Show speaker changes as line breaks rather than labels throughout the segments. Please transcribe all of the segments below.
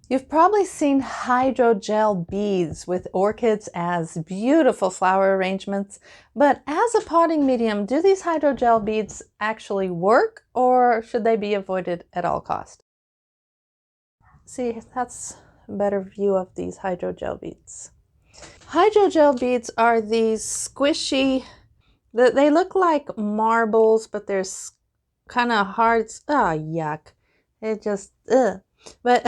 You've probably seen hydrogel beads with orchids as beautiful flower arrangements, but as a potting medium, do these hydrogel beads actually work, or should they be avoided at all costs? See, that's a better view of these hydrogel beads. Hydrogel beads are these squishy, they look like marbles, but they're kind of hard. Oh, yuck. It just, ugh. But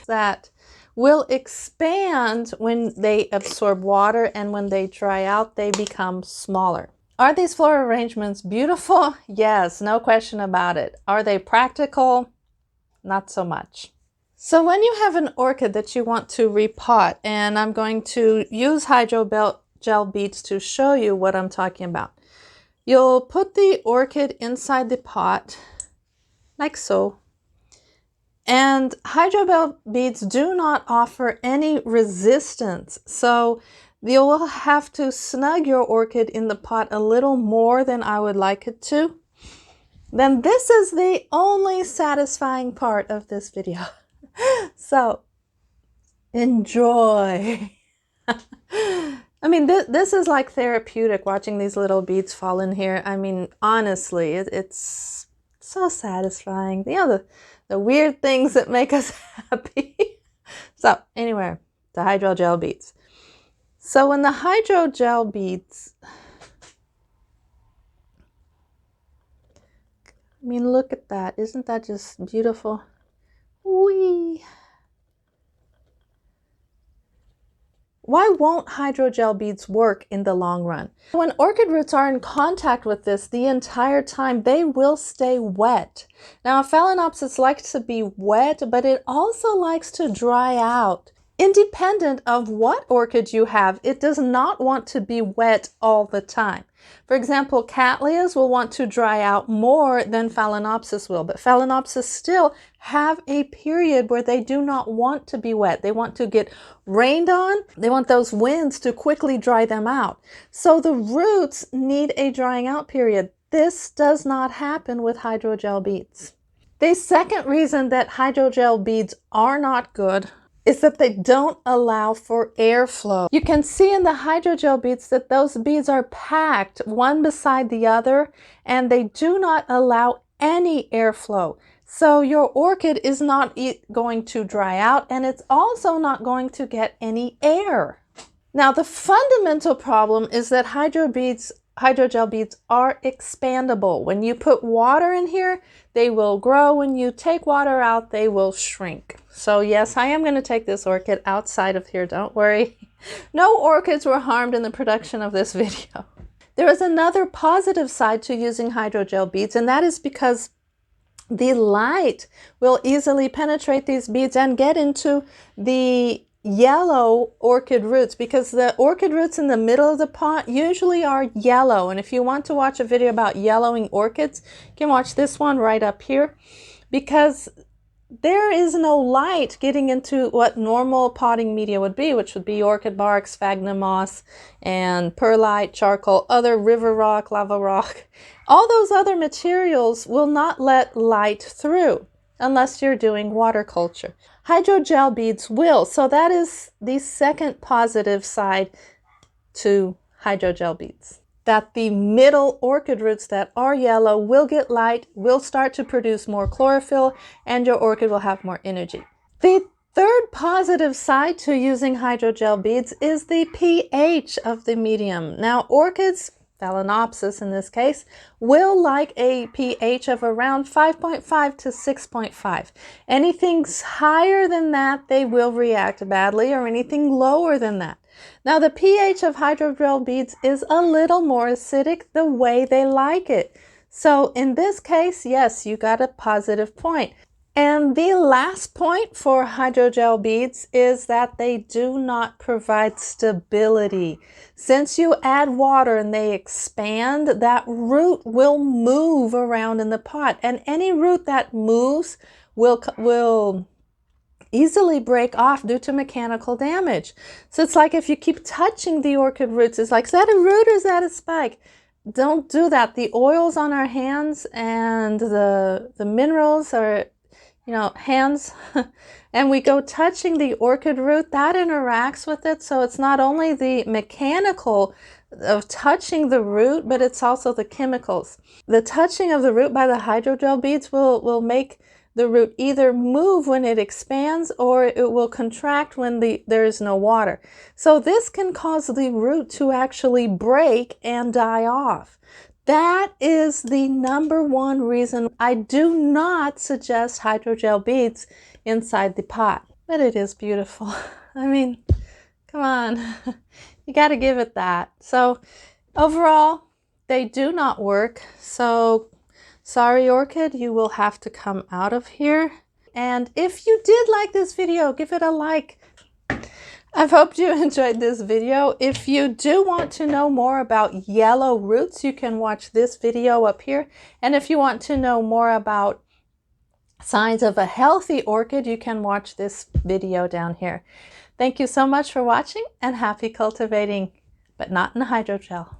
that will expand when they absorb water, and when they dry out, they become smaller. Are these floral arrangements beautiful? Yes, no question about it. Are they practical? Not so much. So when you have an orchid that you want to repot, and I'm going to use hydrogel beads to show you what I'm talking about. You'll put the orchid inside the pot, like so. And hydrogel beads do not offer any resistance, so you will have to snug your orchid in the pot a little more than I would like it to. Then this is the only satisfying part of this video. So enjoy. I mean, this is like therapeutic, watching these little beads fall in here. I mean, honestly, it's so satisfying. You know, the weird things that make us happy. So anyway, the hydrogel beads. So when the hydrogel beads, I mean, look at that. Isn't that just beautiful? Whee! Why won't hydrogel beads work in the long run? When orchid roots are in contact with this the entire time, they will stay wet. Now, Phalaenopsis likes to be wet, but it also likes to dry out. Independent of what orchid you have, it does not want to be wet all the time. For example, Cattleyas will want to dry out more than Phalaenopsis will, but Phalaenopsis still have a period where they do not want to be wet. They want to get rained on. They want those winds to quickly dry them out. So the roots need a drying out period. This does not happen with hydrogel beads. The second reason that hydrogel beads are not good is that they don't allow for airflow. You can see in the hydrogel beads that those beads are packed one beside the other, and they do not allow any airflow. So your orchid is not going to dry out, and it's also not going to get any air. Now, the fundamental problem is that hydrogel beads are expandable. When you put water in here, they will grow. When you take water out, they will shrink. So yes, I am going to take this orchid outside of here. Don't worry. No orchids were harmed in the production of this video. There is another positive side to using hydrogel beads, and that is because the light will easily penetrate these beads and get into the yellow orchid roots, because the orchid roots in the middle of the pot usually are yellow. And if you want to watch a video about yellowing orchids, you can watch this one right up here, because there is no light getting into what normal potting media would be, which would be orchid bark, sphagnum moss, and perlite, charcoal, other river rock, lava rock. All those other materials will not let light through unless you're doing water culture. Hydrogel beads will. So that is the second positive side to hydrogel beads, that the middle orchid roots that are yellow will get light, will start to produce more chlorophyll, and your orchid will have more energy. The third positive side to using hydrogel beads is the pH of the medium. Now, orchids, Phalaenopsis in this case, will like a pH of around 5.5 to 6.5. Anything higher than that, they will react badly, or anything lower than that. Now, the pH of hydrogel beads is a little more acidic the way they like it. So in this case, yes, you got a positive point. And the last point for hydrogel beads is that they do not provide stability. Since you add water and they expand, that root will move around in the pot, and any root that moves will easily break off due to mechanical damage. So it's like if you keep touching the orchid roots, it's like, is that a root or is that a spike? Don't do that. The oils on our hands and the minerals are hands and we go touching the orchid root, that interacts with it. So it's not only the mechanical of touching the root, but it's also the chemicals. The touching of the root by the hydrogel beads will make the root either move when it expands or it will contract when there is no water. So this can cause the root to actually break and die off. That is the #1 reason I do not suggest hydrogel beads inside the pot. But it is beautiful. I mean, come on. You got to give it that. So overall, they do not work. So sorry, Orchid, you will have to come out of here. And if you did like this video, give it a like. I've hoped you enjoyed this video. If you do want to know more about yellow roots, you can watch this video up here. And if you want to know more about signs of a healthy orchid, you can watch this video down here. Thank you so much for watching, and happy cultivating, but not in hydrogel.